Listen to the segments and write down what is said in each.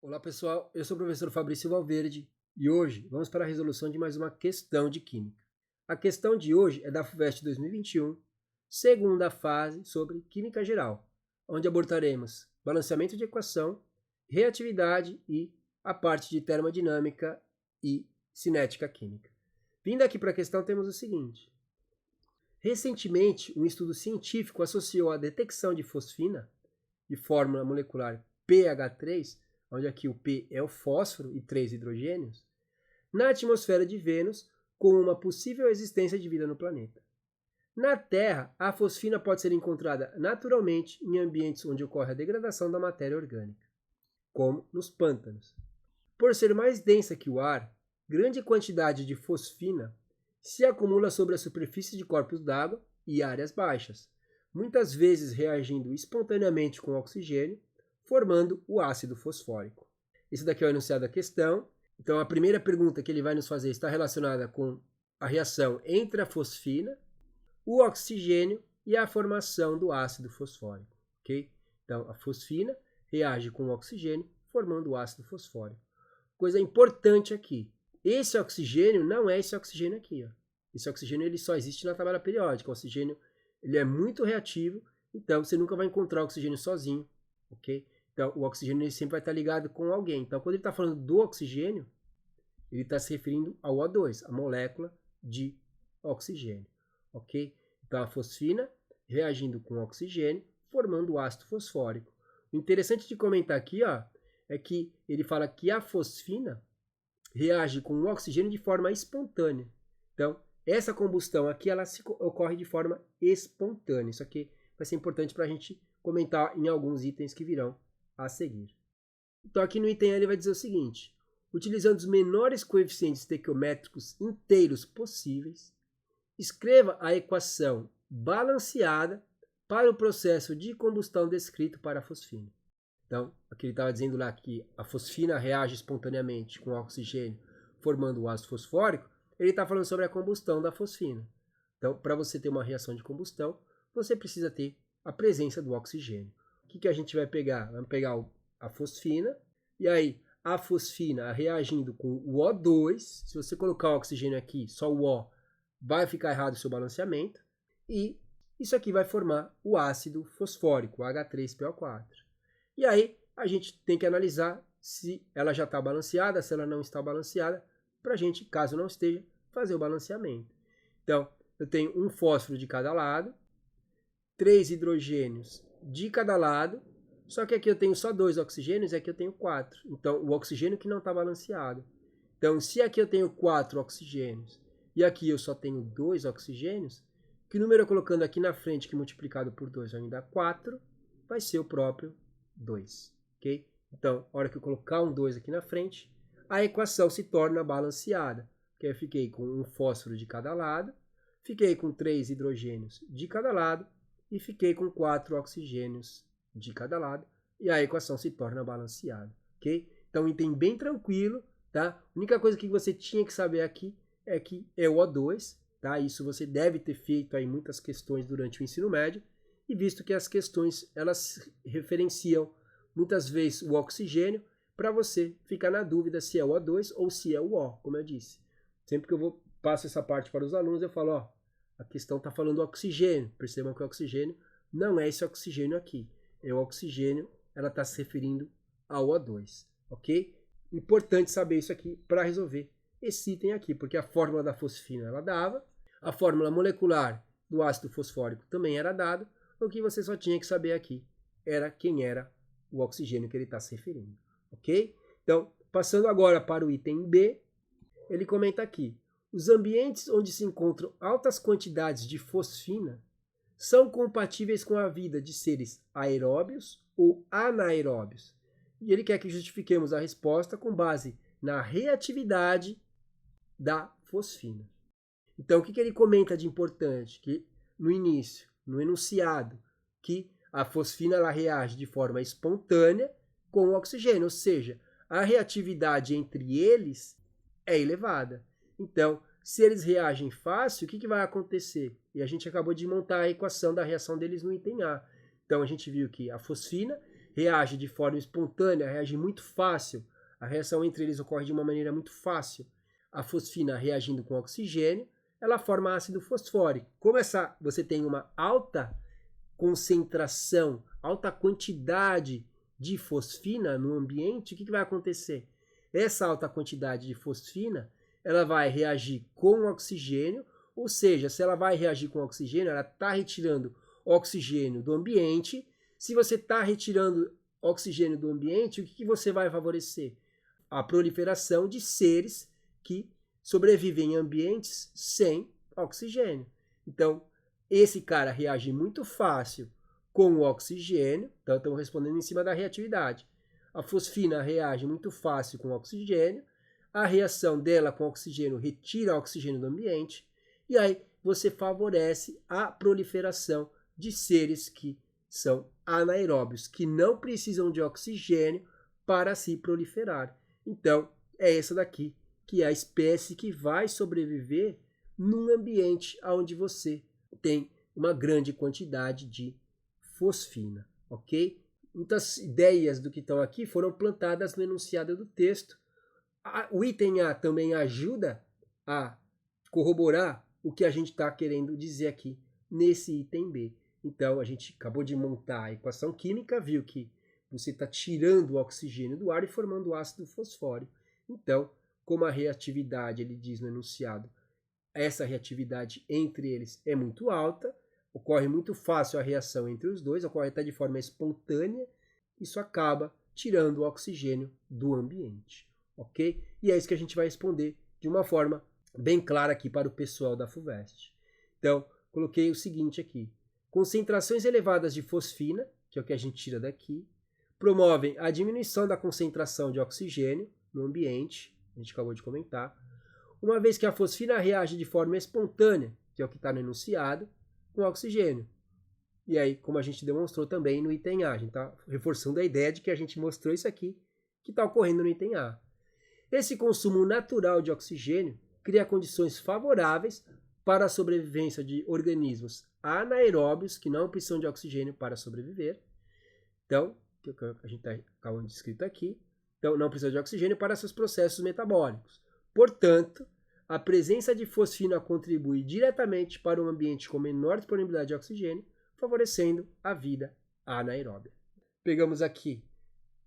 Olá pessoal, eu sou o professor Fabrício Valverde e hoje vamos para a resolução de mais uma questão de Química. A questão de hoje é da FUVEST 2021, segunda fase sobre Química Geral, onde abordaremos balanceamento de equação, reatividade e a parte de termodinâmica e cinética química. Vindo aqui para a questão temos o seguinte. Recentemente, um estudo científico associou a detecção de fosfina, de fórmula molecular pH3, onde aqui o P é o fósforo e 3 hidrogênios, na atmosfera de Vênus com uma possível existência de vida no planeta. Na Terra, a fosfina pode ser encontrada naturalmente em ambientes onde ocorre a degradação da matéria orgânica, como nos pântanos. Por ser mais densa que o ar, grande quantidade de fosfina se acumula sobre a superfície de corpos d'água e áreas baixas, muitas vezes reagindo espontaneamente com oxigênio, formando o ácido fosfórico. Esse daqui é o enunciado da questão. Então, a primeira pergunta que ele vai nos fazer está relacionada com a reação entre a fosfina, o oxigênio e a formação do ácido fosfórico. Okay? Então, a fosfina reage com o oxigênio, formando o ácido fosfórico. Coisa importante aqui, esse oxigênio não é esse oxigênio aqui. Ó. Esse oxigênio ele só existe na tabela periódica. O oxigênio ele é muito reativo, então você nunca vai encontrar o oxigênio sozinho. Okay? Então, o oxigênio ele sempre vai estar ligado com alguém. Então, quando ele está falando do oxigênio, ele está se referindo ao O2, a molécula de oxigênio. Ok? Então, a fosfina reagindo com o oxigênio, formando o ácido fosfórico. O interessante de comentar aqui é que ele fala que a fosfina reage com o oxigênio de forma espontânea. Então, essa combustão aqui ela ocorre de forma espontânea. Isso aqui vai ser importante para a gente comentar em alguns itens que virão a seguir. Então aqui no item A ele vai dizer o seguinte: utilizando os menores coeficientes estequiométricos inteiros possíveis, escreva a equação balanceada para o processo de combustão descrito para a fosfina. Então, aqui ele estava dizendo lá que a fosfina reage espontaneamente com o oxigênio, formando o ácido fosfórico, ele está falando sobre a combustão da fosfina. Então, para você ter uma reação de combustão, você precisa ter a presença do oxigênio. O que a gente vai pegar? Vamos pegar a fosfina, e aí a fosfina reagindo com o O2, se você colocar o oxigênio aqui, só o O, vai ficar errado o seu balanceamento, e isso aqui vai formar o ácido fosfórico, o H3PO4. E aí a gente tem que analisar se ela já está balanceada, se ela não está balanceada, para a gente, caso não esteja, fazer o balanceamento. Então, eu tenho um fósforo de cada lado, 3 hidrogênios de cada lado, só que aqui eu tenho só 2 oxigênios e aqui eu tenho 4. Então, o oxigênio que não está balanceado. Então, se aqui eu tenho 4 oxigênios e aqui eu só tenho 2 oxigênios, que número eu colocando aqui na frente, que multiplicado por 2 vai me dar 4, vai ser o próprio 2. Okay? Então, a hora que eu colocar um 2 aqui na frente, a equação se torna balanceada. Que eu fiquei com um fósforo de cada lado, fiquei com 3 hidrogênios de cada lado, e fiquei com 4 oxigênios de cada lado, e a equação se torna balanceada, ok? Então, item bem tranquilo, tá? A única coisa que você tinha que saber aqui é que é o O2, tá? Isso você deve ter feito aí muitas questões durante o ensino médio, e visto que as questões, elas referenciam muitas vezes o oxigênio, para você ficar na dúvida se é o O2 ou se é o O, como eu disse. Sempre que eu passo essa parte para os alunos, eu falo, a questão está falando oxigênio. Percebam que o oxigênio não é esse oxigênio aqui. É o oxigênio, ela está se referindo ao O2. Ok? Importante saber isso aqui para resolver esse item aqui, porque a fórmula da fosfina ela dava, a fórmula molecular do ácido fosfórico também era dada, o que você só tinha que saber aqui era quem era o oxigênio que ele está se referindo. Ok? Então, passando agora para o item B, ele comenta aqui. Os ambientes onde se encontram altas quantidades de fosfina são compatíveis com a vida de seres aeróbios ou anaeróbios. E ele quer que justifiquemos a resposta com base na reatividade da fosfina. Então, o que ele comenta de importante? Que no início, no enunciado, que a fosfina ela reage de forma espontânea com o oxigênio, ou seja, a reatividade entre eles é elevada. Então, se eles reagem fácil, o que vai acontecer? E a gente acabou de montar a equação da reação deles no item A. Então, a gente viu que a fosfina reage de forma espontânea, reage muito fácil, a reação entre eles ocorre de uma maneira muito fácil. A fosfina reagindo com oxigênio, ela forma ácido fosfórico. Como você tem uma alta concentração, alta quantidade de fosfina no ambiente, o que vai acontecer? Essa alta quantidade de fosfina, ela vai reagir com o oxigênio, ou seja, se ela vai reagir com o oxigênio, ela está retirando oxigênio do ambiente. Se você está retirando oxigênio do ambiente, o que você vai favorecer? A proliferação de seres que sobrevivem em ambientes sem oxigênio. Então, esse cara reage muito fácil com o oxigênio, então estamos respondendo em cima da reatividade. A fosfina reage muito fácil com o oxigênio, a reação dela com o oxigênio retira o oxigênio do ambiente, e aí você favorece a proliferação de seres que são anaeróbios, que não precisam de oxigênio para se proliferar. Então, é essa daqui que é a espécie que vai sobreviver num ambiente onde você tem uma grande quantidade de fosfina, ok? Muitas ideias do que estão aqui foram plantadas no enunciado do texto. O item A também ajuda a corroborar o que a gente está querendo dizer aqui nesse item B. Então, a gente acabou de montar a equação química, viu que você está tirando o oxigênio do ar e formando o ácido fosfórico. Então, como a reatividade, ele diz no enunciado, essa reatividade entre eles é muito alta, ocorre muito fácil a reação entre os dois, ocorre até de forma espontânea, isso acaba tirando o oxigênio do ambiente, ok? E é isso que a gente vai responder de uma forma bem clara aqui para o pessoal da FUVEST. Então, coloquei o seguinte aqui: concentrações elevadas de fosfina, que é o que a gente tira daqui, promovem a diminuição da concentração de oxigênio no ambiente, a gente acabou de comentar, uma vez que a fosfina reage de forma espontânea, que é o que está no enunciado, com oxigênio. E aí, como a gente demonstrou também no item A, a gente está reforçando a ideia de que a gente mostrou isso aqui, que está ocorrendo no item A. Esse consumo natural de oxigênio cria condições favoráveis para a sobrevivência de organismos anaeróbios que não precisam de oxigênio para sobreviver. Então, que a gente está acabando de escrito aqui, então não precisa de oxigênio para seus processos metabólicos. Portanto, a presença de fosfina contribui diretamente para um ambiente com menor disponibilidade de oxigênio, favorecendo a vida anaeróbia. Pegamos aqui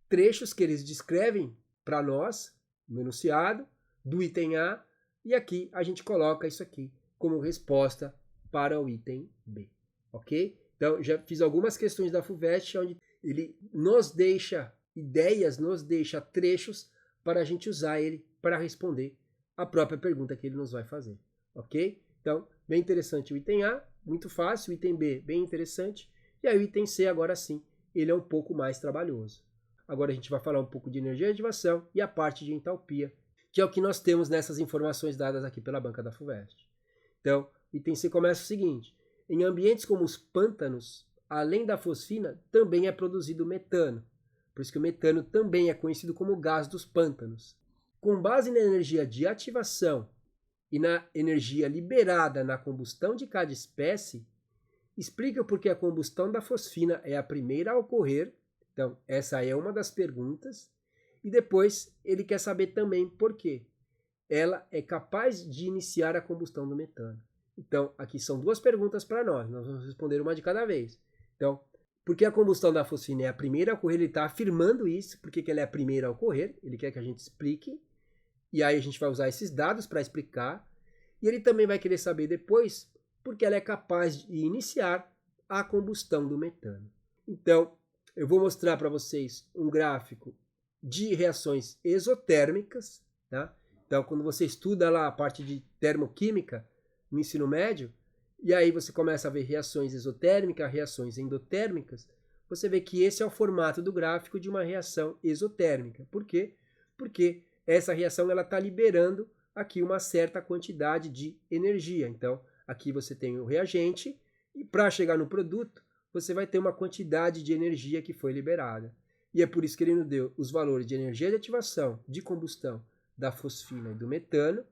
trechos que eles descrevem para nós, no enunciado, do item A, e aqui a gente coloca isso aqui como resposta para o item B, ok? Então, já fiz algumas questões da FUVEST, onde ele nos deixa ideias, nos deixa trechos para a gente usar ele para responder a própria pergunta que ele nos vai fazer, ok? Então, bem interessante o item A, muito fácil, o item B, bem interessante, e aí o item C, agora sim, ele é um pouco mais trabalhoso. Agora a gente vai falar um pouco de energia de ativação e a parte de entalpia, que é o que nós temos nessas informações dadas aqui pela banca da FUVEST. Então, o item C começa o seguinte: em ambientes como os pântanos, além da fosfina, também é produzido metano. Por isso que o metano também é conhecido como gás dos pântanos. Com base na energia de ativação e na energia liberada na combustão de cada espécie, explica por que a combustão da fosfina é a primeira a ocorrer. Então, essa é uma das perguntas. E depois, ele quer saber também por quê. Ela é capaz de iniciar a combustão do metano. Então, aqui são duas perguntas para nós. Nós vamos responder uma de cada vez. Então, por que a combustão da fosfina é a primeira a ocorrer? Ele está afirmando isso. Por que ela é a primeira a ocorrer? Ele quer que a gente explique. E aí a gente vai usar esses dados para explicar. E ele também vai querer saber depois porque ela é capaz de iniciar a combustão do metano. Então, eu vou mostrar para vocês um gráfico de reações exotérmicas, tá? Então, quando você estuda lá a parte de termoquímica no ensino médio, e aí você começa a ver reações exotérmicas, reações endotérmicas, você vê que esse é o formato do gráfico de uma reação exotérmica. Por quê? Porque essa reação está liberando aqui uma certa quantidade de energia. Então, aqui você tem o reagente, e para chegar no produto, você vai ter uma quantidade de energia que foi liberada. E é por isso que ele nos deu os valores de energia de ativação, de combustão da fosfina e do metano,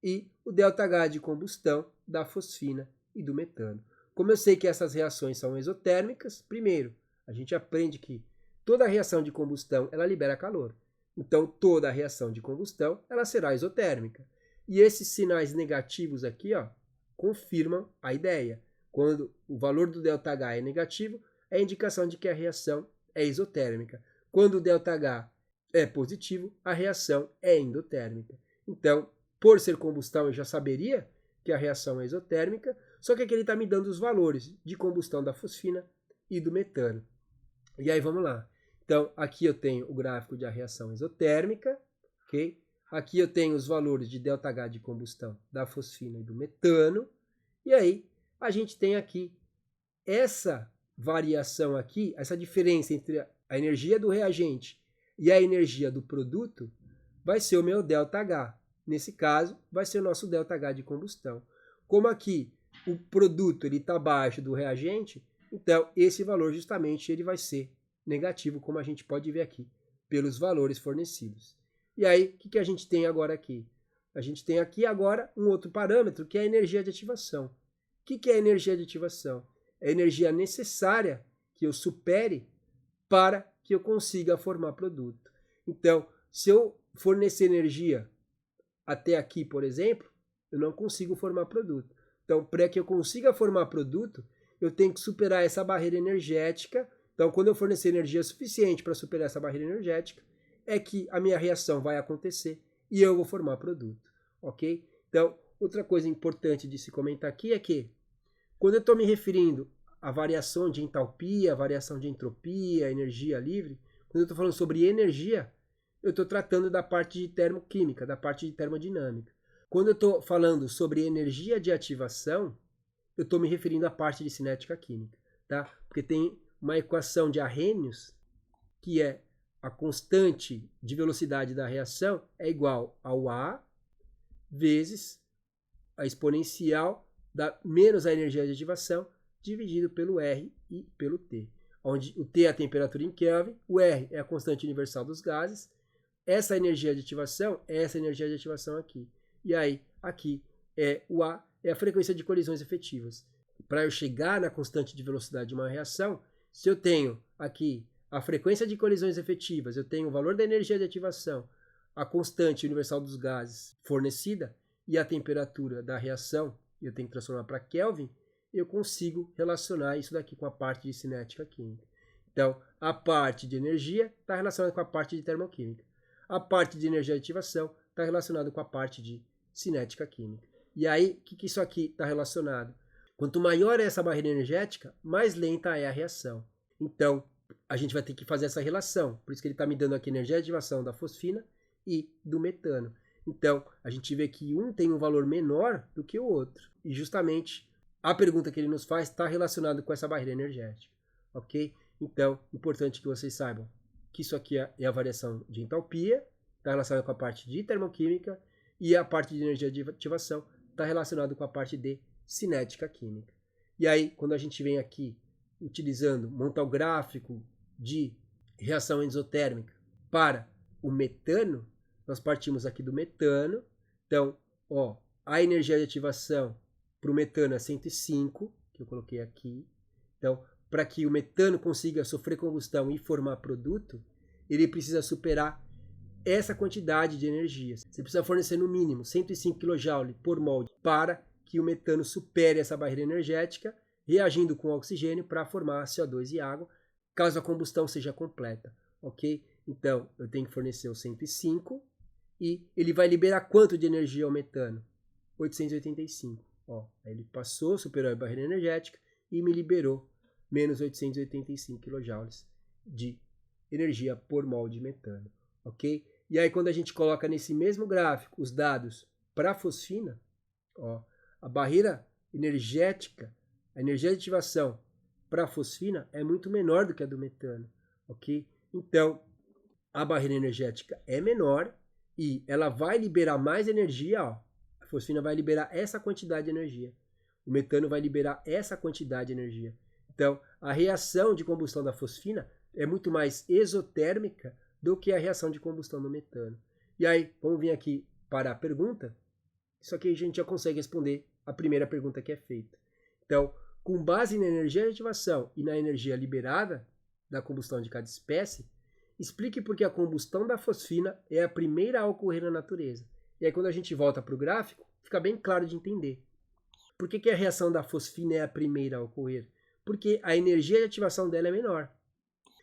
e o ΔH de combustão da fosfina e do metano. Como eu sei que essas reações são exotérmicas, primeiro, a gente aprende que toda reação de combustão ela libera calor. Então, toda reação de combustão ela será isotérmica. E esses sinais negativos aqui, ó, confirmam a ideia. Quando o valor do ΔH é negativo, é indicação de que a reação é isotérmica. Quando o ΔH é positivo, a reação é endotérmica. Então, por ser combustão, eu já saberia que a reação é isotérmica, só que aqui ele está me dando os valores de combustão da fosfina e do metano. E aí vamos lá. Então, aqui eu tenho o gráfico de a reação isotérmica, ok? Aqui eu tenho os valores de ΔH de combustão da fosfina e do metano. E aí a gente tem aqui essa variação aqui, essa diferença entre a energia do reagente e a energia do produto, vai ser o meu ΔH. Nesse caso, vai ser o nosso ΔH de combustão. Como aqui o produto está abaixo do reagente, então esse valor justamente ele vai ser negativo, como a gente pode ver aqui, pelos valores fornecidos. E aí, o que a gente tem agora aqui? A gente tem aqui agora um outro parâmetro, que é a energia de ativação. O que é a energia de ativação? É a energia necessária que eu supere para que eu consiga formar produto. Então, se eu fornecer energia até aqui, por exemplo, eu não consigo formar produto. Então, para que eu consiga formar produto, eu tenho que superar essa barreira energética. Então, quando eu fornecer energia suficiente para superar essa barreira energética, é que a minha reação vai acontecer e eu vou formar produto, ok? Então, outra coisa importante de se comentar aqui é que, quando eu estou me referindo à variação de entalpia, variação de entropia, energia livre, quando eu estou falando sobre energia, eu estou tratando da parte de termoquímica, da parte de termodinâmica. Quando eu estou falando sobre energia de ativação, eu estou me referindo à parte de cinética química, tá? Porque tem uma equação de Arrhenius, que é a constante de velocidade da reação é igual ao A vezes a exponencial menos a energia de ativação dividido pelo R e pelo T, onde o T é a temperatura em Kelvin, o R é a constante universal dos gases, essa energia de ativação é essa energia de ativação aqui. E aí, aqui é o A, é a frequência de colisões efetivas. Para eu chegar na constante de velocidade de uma reação, se eu tenho aqui a frequência de colisões efetivas, eu tenho o valor da energia de ativação, a constante universal dos gases fornecida e a temperatura da reação, eu tenho que transformar para Kelvin, eu consigo relacionar isso daqui com a parte de cinética química. Então, a parte de energia está relacionada com a parte de termoquímica. A parte de energia de ativação está relacionada com a parte de cinética química. E aí, o que isso aqui está relacionado? Quanto maior é essa barreira energética, mais lenta é a reação. Então, a gente vai ter que fazer essa relação. Por isso que ele está me dando aqui energia de ativação da fosfina e do metano. Então, a gente vê que um tem um valor menor do que o outro. E justamente a pergunta que ele nos faz está relacionada com essa barreira energética. Ok? Então, importante que vocês saibam que isso aqui é a variação de entalpia, está relacionada com a parte de termoquímica, e a parte de energia de ativação está relacionada com a parte de cinética química. E aí, quando a gente vem aqui utilizando, montar o gráfico de reação exotérmica para o metano, nós partimos aqui do metano. Então, ó, a energia de ativação para o metano é 105, que eu coloquei aqui. Então, para que o metano consiga sofrer combustão e formar produto, ele precisa superar essa quantidade de energia. Você precisa fornecer no mínimo 105 kJ por mol para que o metano supere essa barreira energética, reagindo com oxigênio para formar CO2 e água, caso a combustão seja completa, ok? Então, eu tenho que fornecer o 105 e ele vai liberar quanto de energia ao metano? 885. Ó, aí ele passou, superou a barreira energética e me liberou menos 885 kJ de energia por mol de metano, ok? E aí, quando a gente coloca nesse mesmo gráfico os dados para a fosfina, ó, a barreira energética, a energia de ativação para a fosfina é muito menor do que a do metano, ok? Então, a barreira energética é menor e ela vai liberar mais energia, ó. A fosfina vai liberar essa quantidade de energia. O metano vai liberar essa quantidade de energia. Então, a reação de combustão da fosfina é muito mais exotérmica do que a reação de combustão do metano. E aí, vamos vir aqui para a pergunta. Isso aqui a gente já consegue responder a primeira pergunta que é feita. Então, com base na energia de ativação e na energia liberada, da combustão de cada espécie, explique por que a combustão da fosfina é a primeira a ocorrer na natureza. E aí, quando a gente volta para o gráfico, fica bem claro de entender. Por que a reação da fosfina é a primeira a ocorrer? Porque a energia de ativação dela é menor.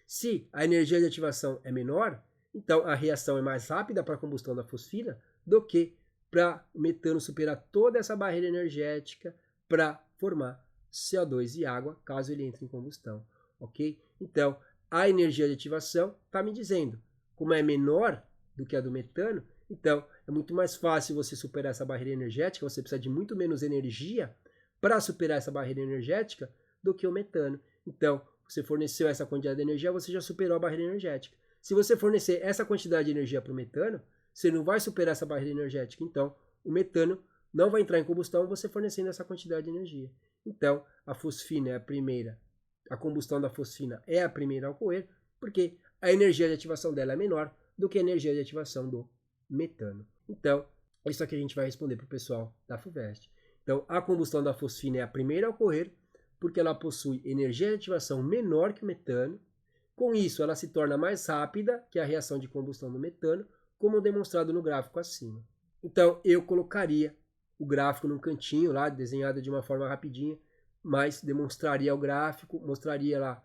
Se a energia de ativação é menor, então a reação é mais rápida para a combustão da fosfina do que para o metano superar toda essa barreira energética para formar CO2 e água, caso ele entre em combustão, ok? Então, a energia de ativação está me dizendo, como é menor do que a do metano, então é muito mais fácil você superar essa barreira energética, você precisa de muito menos energia para superar essa barreira energética do que o metano. Então, você forneceu essa quantidade de energia, você já superou a barreira energética. Se você fornecer essa quantidade de energia para o metano, você não vai superar essa barreira energética. Então, o metano não vai entrar em combustão você fornecendo essa quantidade de energia. Então, a fosfina é a primeira, a combustão da fosfina é a primeira a ocorrer, porque a energia de ativação dela é menor do que a energia de ativação do metano. Então, é isso aqui a gente vai responder para o pessoal da FUVEST. Então, a combustão da fosfina é a primeira a ocorrer, porque ela possui energia de ativação menor que o metano. Com isso, ela se torna mais rápida que a reação de combustão do metano, como demonstrado no gráfico acima. Então, eu colocaria o gráfico num cantinho lá, desenhado de uma forma rapidinha, mas demonstraria o gráfico, mostraria lá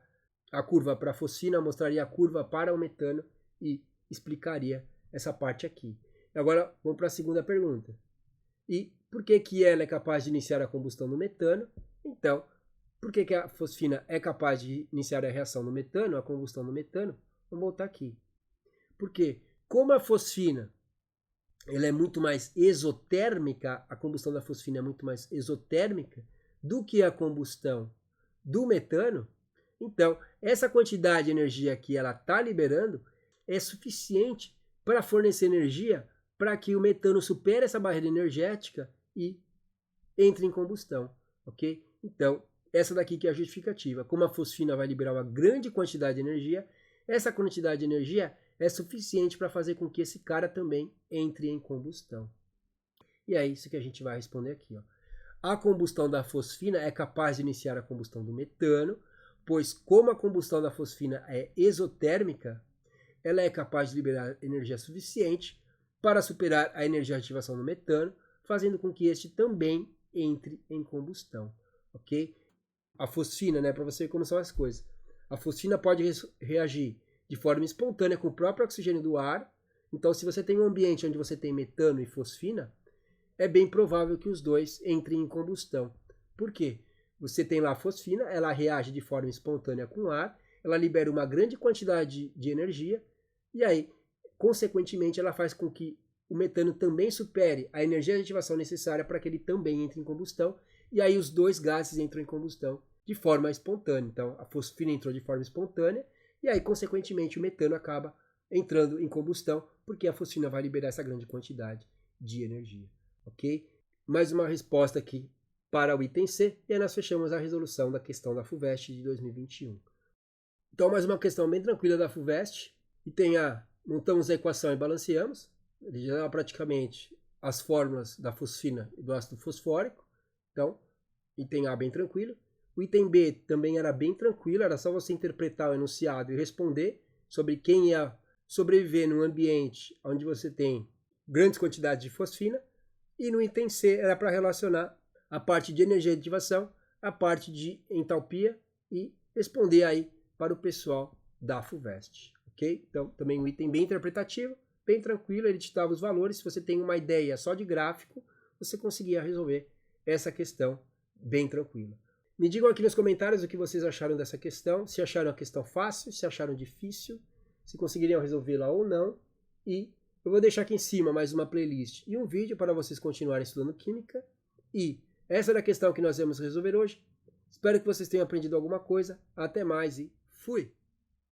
a curva para a fosfina, mostraria a curva para o metano e explicaria essa parte aqui. Agora, vamos para a segunda pergunta. E por que ela é capaz de iniciar a combustão no metano? Então, por que a fosfina é capaz de iniciar a reação no metano, a combustão no metano? Vamos voltar aqui. Porque, como a fosfina ela é muito mais exotérmica, a combustão da fosfina é muito mais exotérmica do que a combustão do metano, então essa quantidade de energia que ela está liberando é suficiente para fornecer energia para que o metano supere essa barreira energética e entre em combustão, ok? Então, essa daqui que é a justificativa. Como a fosfina vai liberar uma grande quantidade de energia, essa quantidade de energia é suficiente para fazer com que esse cara também entre em combustão. E é isso que a gente vai responder aqui. Ó. A combustão da fosfina é capaz de iniciar a combustão do metano, pois como a combustão da fosfina é exotérmica, ela é capaz de liberar energia suficiente para superar a energia de ativação do metano, fazendo com que este também entre em combustão. Ok? A fosfina, né, para você ver como são as coisas. A fosfina pode reagir de forma espontânea com o próprio oxigênio do ar. Então, se você tem um ambiente onde você tem metano e fosfina, é bem provável que os dois entrem em combustão. Por quê? Você tem lá a fosfina, ela reage de forma espontânea com o ar, ela libera uma grande quantidade de energia, e aí, consequentemente, ela faz com que o metano também supere a energia de ativação necessária para que ele também entre em combustão, e aí os dois gases entram em combustão de forma espontânea. Então, a fosfina entrou de forma espontânea, e aí, consequentemente, o metano acaba entrando em combustão, porque a fosfina vai liberar essa grande quantidade de energia. Ok? Mais uma resposta aqui para o item C, e aí nós fechamos a resolução da questão da FUVEST de 2021. Então, mais uma questão bem tranquila da FUVEST. Item A, montamos a equação e balanceamos. Ele já dá praticamente as fórmulas da fosfina e do ácido fosfórico. Então, item A bem tranquilo. O item B também era bem tranquilo, era só você interpretar o enunciado e responder sobre quem ia sobreviver num ambiente onde você tem grandes quantidades de fosfina. E no item C era para relacionar a parte de energia de ativação, a parte de entalpia e responder aí para o pessoal da FUVEST, ok? Então, também um item bem interpretativo, bem tranquilo, ele te dava os valores. Se você tem uma ideia só de gráfico, você conseguia resolver essa questão bem tranquila. Me digam aqui nos comentários o que vocês acharam dessa questão, se acharam a questão fácil, se acharam difícil, se conseguiriam resolvê-la ou não. E eu vou deixar aqui em cima mais uma playlist e um vídeo para vocês continuarem estudando Química. E essa era a questão que nós vamos resolver hoje. Espero que vocês tenham aprendido alguma coisa. Até mais e fui!